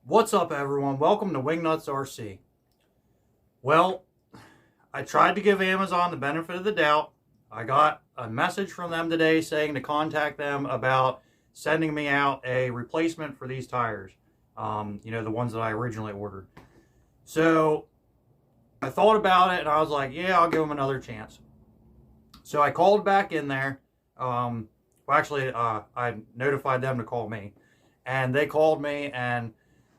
What's up, everyone? Welcome to Wingnuts RC. Well, I tried to give Amazon the benefit of the doubt. I got a message from them today saying to contact them about sending me out a replacement for these tires. The ones that I originally ordered. So I thought about it and I was like, yeah, I'll give them another chance. So I called back in there. I notified them to call me. And they called me, and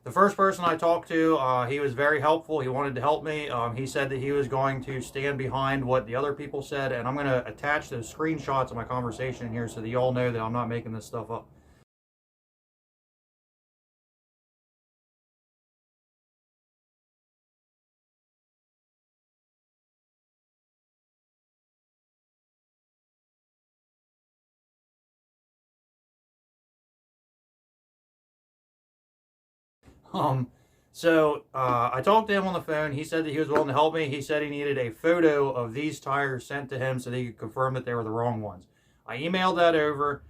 the first person I talked to, he was very helpful. He wanted to help me. He said that he was going to stand behind what the other people said, and I'm going to attach those screenshots of my conversation here so that you all know that I'm not making this stuff up. Um, I talked to him on the phone. He said that he was willing to help me. He said he needed a photo of these tires sent to him so that he could confirm that they were the wrong ones. I emailed that over.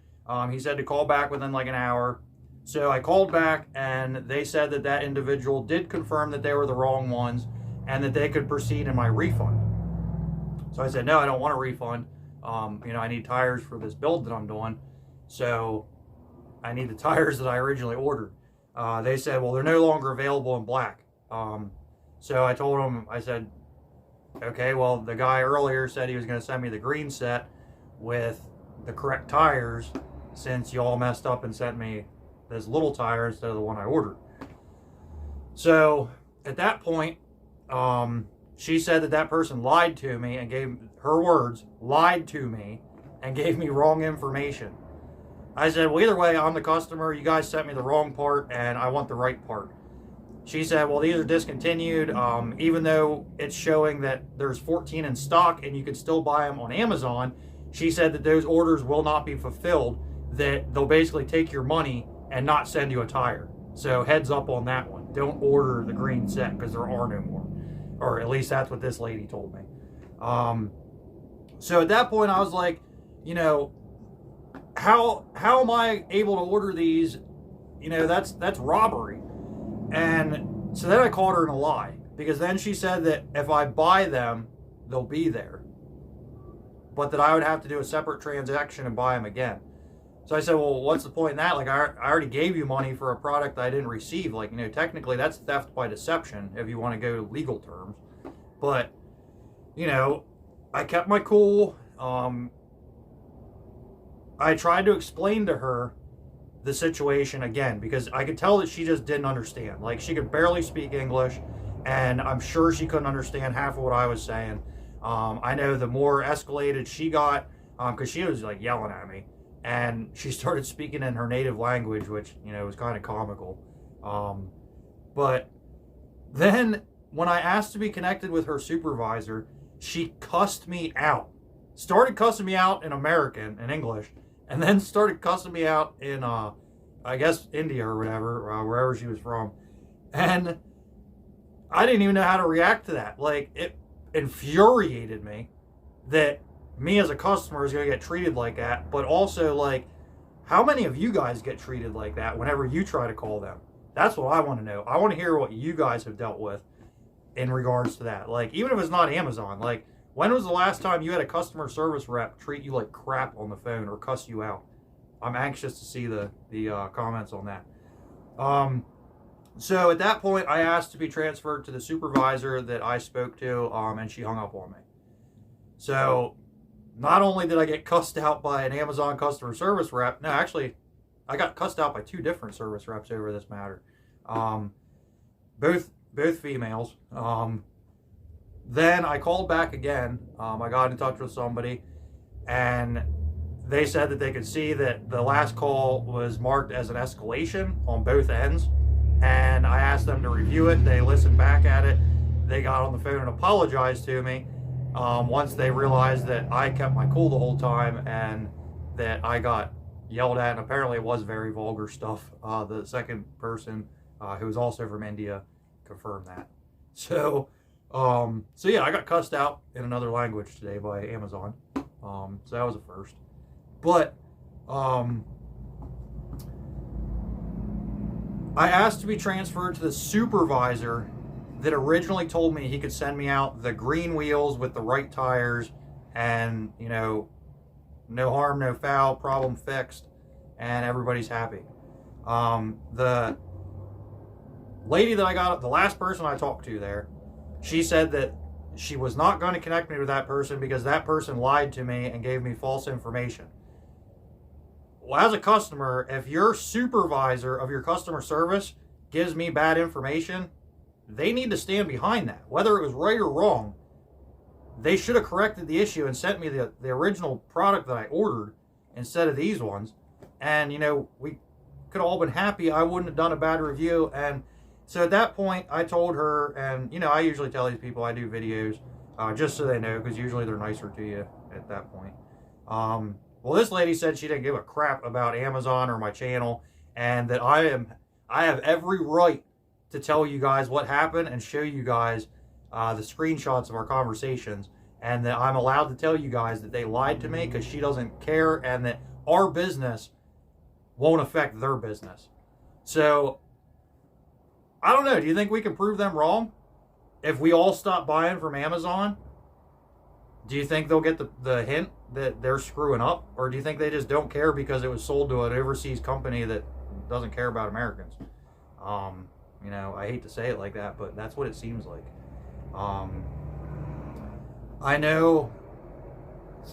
He said to call back within like an hour. So I called back, and they said that that individual did confirm that they were the wrong ones and that they could proceed in my refund. So I said, no, I don't want a refund. I need tires for this build that I'm doing. So I need the tires that I originally ordered. They said, well, they're no longer available in black. So I told them, I said, okay, well, the guy earlier said he was going to send me the green set with the correct tires since y'all messed up and sent me this little tire instead of the one I ordered. So at that point, she said that that person lied to me and gave her words, lied to me and gave me wrong information. I said, well, either way, I'm the customer. You guys sent me the wrong part, and I want the right part. She said, well, these are discontinued, even though it's showing that there's 14 in stock and you can still buy them on Amazon. She said that those orders will not be fulfilled, that they'll basically take your money and not send you a tire. So heads up on that one. Don't order the green set because there are no more. Or at least that's what this lady told me. So at that point, I was like, how am I able to order these? That's robbery. And so then I called her in a lie, because then she said that if I buy them, they'll be there, but that I would have to do a separate transaction and buy them again. So I said, well, what's the point in that? Like, I already gave you money for a product that I didn't receive. Like, technically that's theft by deception if you want to go legal terms. But, I kept my cool. I tried to explain to her the situation again, because I could tell that she just didn't understand. Like, she could barely speak English, and I'm sure she couldn't understand half of what I was saying. I know the more escalated she got, because she was like yelling at me, and she started speaking in her native language, which, was kind of comical. But then when I asked to be connected with her supervisor, she cussed me out. Started cussing me out in American, in English, and then started cussing me out in, I guess, India or whatever, wherever she was from. And I didn't even know how to react to that. Like, it infuriated me that me as a customer is going to get treated like that, but also, like, how many of you guys get treated like that whenever you try to call them? That's what I want to know. I want to hear what you guys have dealt with in regards to that. Like, even if it's not Amazon, like, when was the last time you had a customer service rep treat you like crap on the phone or cuss you out? I'm anxious to see the comments on that. So at that point, I asked to be transferred to the supervisor that I spoke to, and she hung up on me. So not only did I get cussed out by an Amazon customer service rep, no, actually, I got cussed out by two different service reps over this matter. Both females. Then I called back again. I got in touch with somebody, and they said that they could see that the last call was marked as an escalation on both ends. And I asked them to review it. They listened back at it. They got on the phone and apologized to me once they realized that I kept my cool the whole time and that I got yelled at. And apparently it was very vulgar stuff. The second person, who was also from India, confirmed that. So yeah, I got cussed out in another language today by Amazon. So that was a first. But I asked to be transferred to the supervisor that originally told me he could send me out the green wheels with the right tires and, you know, no harm, no foul, problem fixed, and everybody's happy. The lady that I got, the last person I talked to there, she said that she was not going to connect me with that person because that person lied to me and gave me false information. Well, as a customer, if your supervisor of your customer service gives me bad information, they need to stand behind that. Whether it was right or wrong, they should have corrected the issue and sent me the original product that I ordered instead of these ones. And, you know, we could have all been happy. I wouldn't have done a bad review. And so at that point, I told her, and, you know, I usually tell these people I do videos just so they know, because usually they're nicer to you at that point. Well, this lady said she didn't give a crap about Amazon or my channel, and that I have every right to tell you guys what happened and show you guys the screenshots of our conversations, and that I'm allowed to tell you guys that they lied to me because she doesn't care, and that our business won't affect their business. So, I don't know. Do you think we can prove them wrong? If we all stop buying from Amazon, do you think they'll get the hint that they're screwing up? Or do you think they just don't care because it was sold to an overseas company that doesn't care about Americans? You know, I hate to say it like that, but that's what it seems like. I know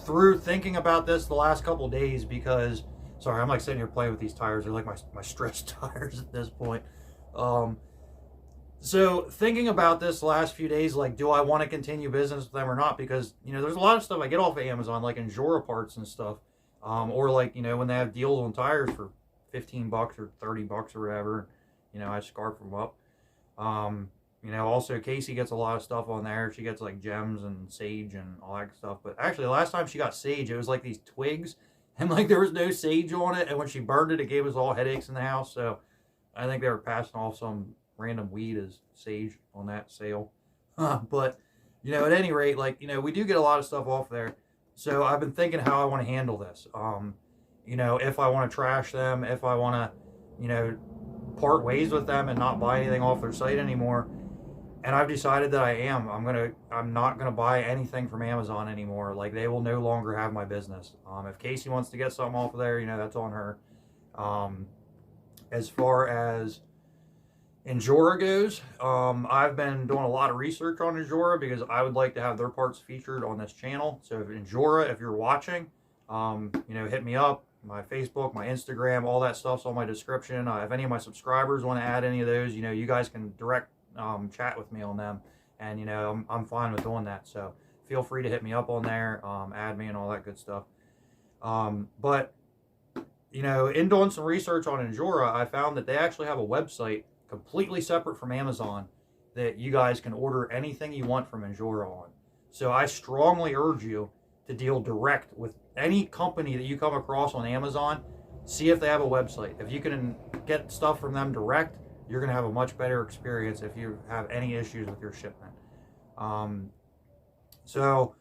through thinking about this the last couple days, because, sorry, I'm like sitting here playing with these tires. They're like my stress tires at this point. So thinking about this the last few days, like, do I want to continue business with them or not? Because, you know, there's a lot of stuff I get off of Amazon, like Injora parts and stuff. Or like, you know, when they have deals on tires for $15 or $30 or whatever, you know, I scarf them up. You know, also Casey gets a lot of stuff on there. She gets like gems and sage and all that stuff. But actually, the last time she got sage, it was like these twigs, and like there was no sage on it. And when she burned it, it gave us all headaches in the house. So I think they were passing off some random weed as sage on that sale. But, you know, at any rate, like, you know, we do get a lot of stuff off there. So I've been thinking how I want to handle this. You know, if I want to trash them, if I want to, you know, part ways with them and not buy anything off their site anymore. And I've decided that I'm not gonna buy anything from Amazon anymore. Like, they will no longer have my business. If Casey wants to get something off of there, you know, that's on her. As far as Injora goes, I've been doing a lot of research on Injora because I would like to have their parts featured on this channel. So Injora, if you're watching, you know, hit me up. My Facebook, my Instagram, all that stuff's on my description. If any of my subscribers want to add any of those, you know, you guys can direct chat with me on them, and, you know, I'm fine with doing that. So feel free to hit me up on there, add me and all that good stuff. But, you know, in doing some research on Injora, I found that they actually have a website completely separate from Amazon that you guys can order anything you want from Injora on. So I strongly urge you to deal direct with any company that you come across on Amazon. See if they have a website. If you can get stuff from them direct, you're going to have a much better experience if you have any issues with your shipment. So,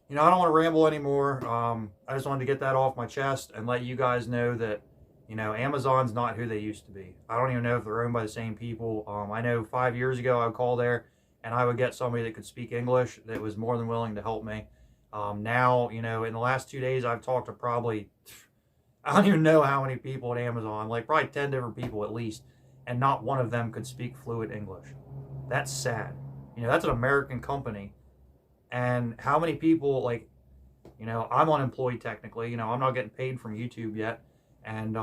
you know, I don't want to ramble anymore. I just wanted to get that off my chest and let you guys know that, you know, Amazon's not who they used to be. I don't even know if they're owned by the same people. I know 5 years ago I would call there and I would get somebody that could speak English that was more than willing to help me. Now, you know, in the last 2 days, I've talked to probably, I don't even know how many people at Amazon, like probably 10 different people at least, and not one of them could speak fluent English. That's sad. You know, that's an American company. And how many people, like, you know, I'm unemployed technically. You know, I'm not getting paid from YouTube yet. And,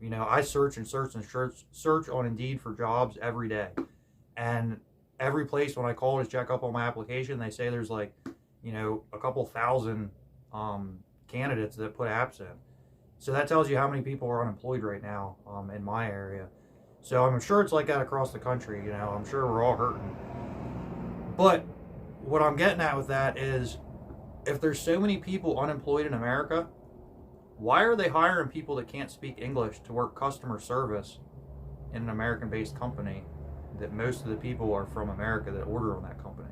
you know, I search on Indeed for jobs every day. And every place when I call to check up on my application, they say there's like, you know, a couple thousand candidates that put apps in. So that tells you how many people are unemployed right now in my area. So I'm sure it's like that across the country. You know, I'm sure we're all hurting. But what I'm getting at with that is, if there's so many people unemployed in America, why are they hiring people that can't speak English to work customer service in an American-based company that most of the people are from America that order on that company?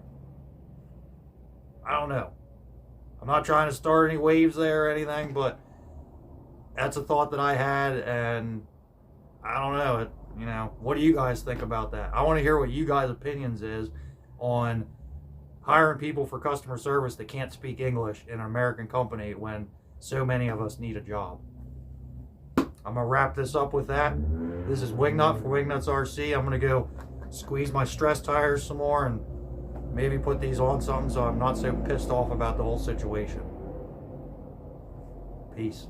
I don't know. I'm not trying to start any waves there or anything, but that's a thought that I had, and I don't know. You know, what do you guys think about that? I want to hear what you guys' opinions is on hiring people for customer service that can't speak English in an American company when so many of us need a job. I'm going to wrap this up with that. This is Wingnut for Wingnuts RC. I'm going to go squeeze my stress tires some more and maybe put these on something so I'm not so pissed off about the whole situation. Peace.